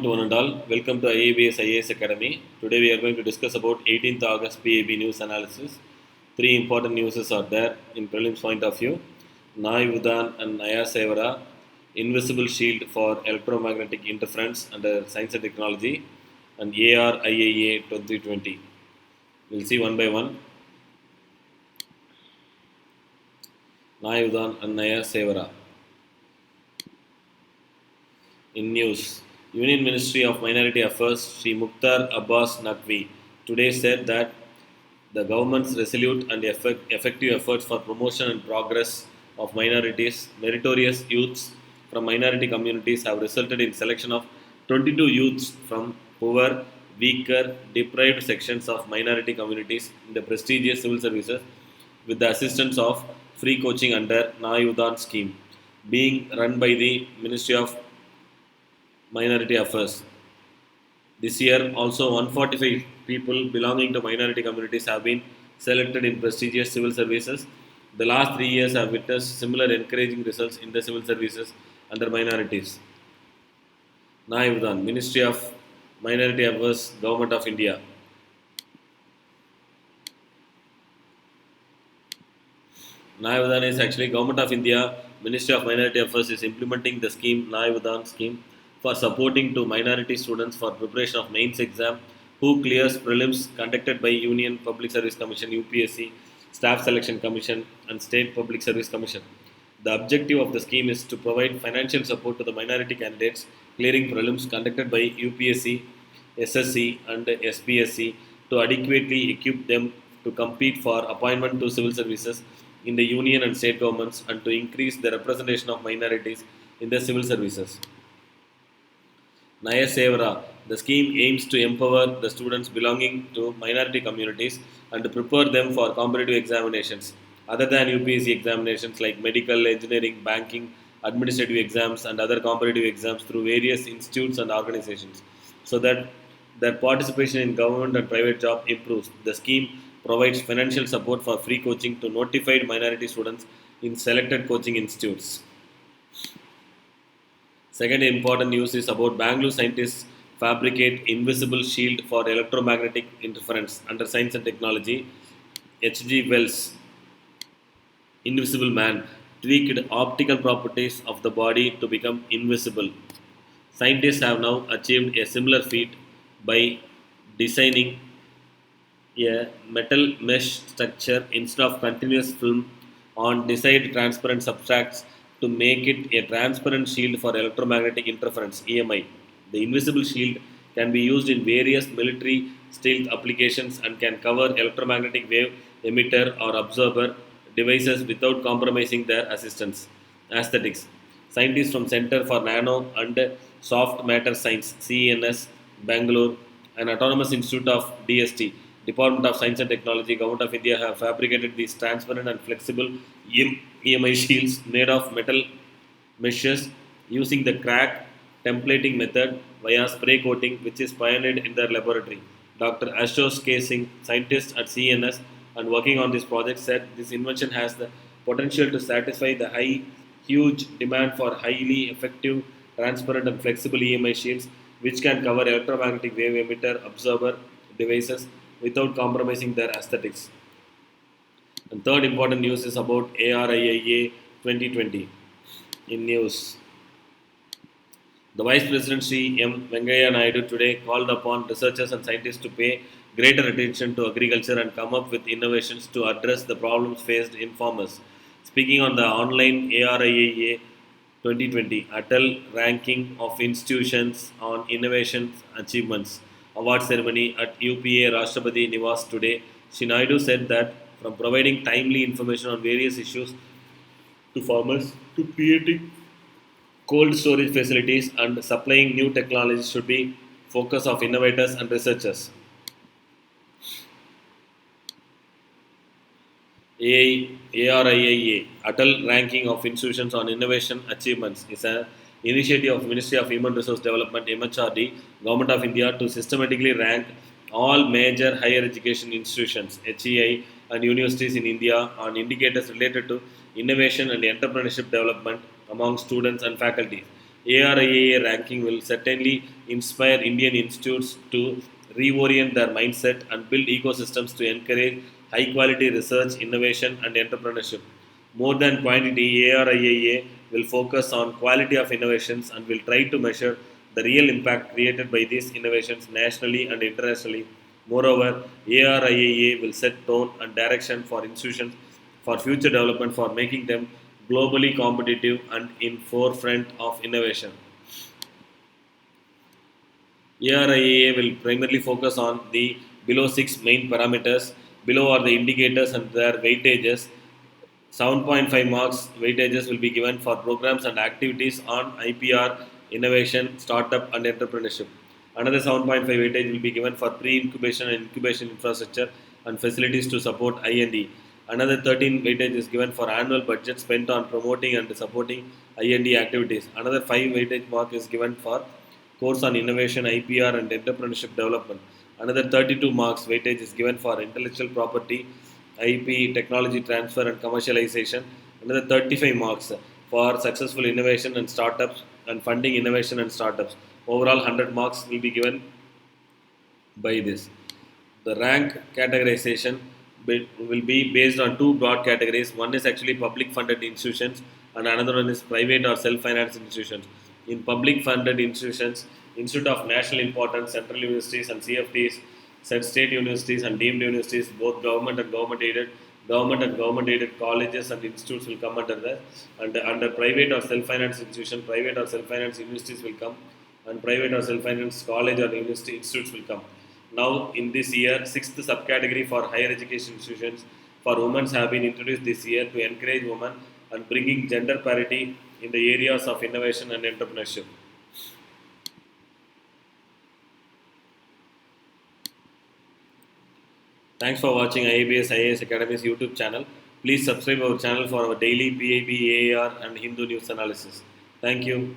To one and all, welcome to IABS IAS Academy. Today we are going to discuss about 18th August PAB news analysis. Three important news are there in prelims point of view. Nai Udan and Naya Sevara, Invisible Shield for Electromagnetic Interference under Science and Technology, and ARIIA 2020. We'll see one by one. Nai Udan and Naya Sevara. In news, Union Ministry of Minority Affairs Sri Mukhtar Abbas Naqvi today said that the government's resolute and effective efforts for promotion and progress of minorities, meritorious youths from minority communities have resulted in selection of 22 youths from poor, weaker, deprived sections of minority communities in the prestigious civil services with the assistance of free coaching under Nayudan scheme being run by the Ministry of Minority Affairs. This year, also 145 people belonging to minority communities have been selected in prestigious civil services. The last 3 years have witnessed similar encouraging results in the civil services under minorities. Naivudan, Ministry of Minority Affairs, Government of India. Naivudan is actually Government of India, Ministry of Minority Affairs is implementing the scheme, Naivudan scheme, for supporting to minority students for preparation of mains exam who clears prelims conducted by Union Public Service Commission UPSC, Staff Selection Commission and State Public Service Commission. The objective of the scheme is to provide financial support to the minority candidates clearing prelims conducted by UPSC, SSC and SPSC to adequately equip them to compete for appointment to civil services in the union and state governments and to increase the representation of minorities in the civil services. Naya Sevara. The scheme aims to empower the students belonging to minority communities and to prepare them for competitive examinations other than UPSC examinations like medical, engineering, banking, administrative exams, and other competitive exams through various institutes and organizations so that their participation in government and private job improves. The scheme provides financial support for free coaching to notified minority students in selected coaching institutes. Second important news is about Bangalore scientists fabricate invisible shield for electromagnetic interference under science and technology. H.G. Wells, Invisible Man, tweaked optical properties of the body to become invisible. Scientists have now achieved a similar feat by designing a metal mesh structure instead of continuous film on desired transparent substrates to make it a transparent shield for electromagnetic interference EMI. The invisible shield can be used in various military stealth applications and can cover electromagnetic wave emitter or absorber devices without compromising their assistance. Aesthetics. Scientists from Center for Nano and Soft Matter Science CNS Bangalore and Autonomous Institute of DST Department of Science and Technology, Government of India have fabricated these transparent and flexible EMI shields made of metal meshes using the crack templating method via spray coating, which is pioneered in their laboratory. Dr. Ashosh K. Singh, scientist at CNS and working on this project, said this invention has the potential to satisfy the huge demand for highly effective, transparent, and flexible EMI shields, which can cover electromagnetic wave emitter absorber devices without compromising their aesthetics. And third important news is about ARIIA 2020. In news, the Vice President Sri M. Venkaiah Naidu today called upon researchers and scientists to pay greater attention to agriculture and come up with innovations to address the problems faced in farmers. Speaking on the online ARIIA 2020 Atal Ranking of Institutions on Innovation Achievements award ceremony at UPA Rashtrapati Niwas today, Sri Naidu said that from providing timely information on various issues to farmers to creating cold storage facilities and supplying new technologies should be focus of innovators and researchers. ARIIA Atal Ranking of Institutions on Innovation Achievements is an initiative of Ministry of Human Resource Development MHRD, Government of India to systematically rank all major higher education institutions HEI and universities in India on indicators related to innovation and entrepreneurship development among students and faculty. ARIIA ranking will certainly inspire Indian institutes to reorient their mindset and build ecosystems to encourage high quality research, innovation, and entrepreneurship. More than quantity, ARIIA will focus on quality of innovations and will try to measure the real impact created by these innovations nationally and internationally. Moreover, ARIIA will set tone and direction for institutions for future development for making them globally competitive and in forefront of innovation. ARIA will primarily focus on the below six main parameters. Below are the indicators and their weightages. 7.5 marks weightages will be given for programs and activities on IPR, innovation, startup, and entrepreneurship. Another 7.5 weightage will be given for pre-incubation and incubation infrastructure and facilities to support I&D. Another 13 weightage is given for annual budget spent on promoting and supporting I&D activities. Another 5 weightage mark is given for course on innovation, IPR, and entrepreneurship development. Another 32 marks weightage is given for intellectual property, IP, technology transfer, and commercialization. Another 35 marks for successful innovation and startups and funding innovation and startups. Overall, 100 marks will be given by this. The rank categorization will be based on two broad categories. One is actually public funded institutions, and another one is private or self financed institutions. In public funded institutions, Institute of National Importance, central universities, and CFTs, said state universities and deemed universities, both government and government aided colleges and institutes will come under that. And under private or self financed institution, private or self financed universities will come, and private or self financed college or university institutes will come. Now, in this year, sixth subcategory for higher education institutions for women have been introduced this year to encourage women and bringing gender parity in the areas of innovation and entrepreneurship. Thanks for watching IABS IAS Academy's YouTube channel. Please subscribe our channel for our daily PIB, AAR, and Hindu news analysis. Thank you.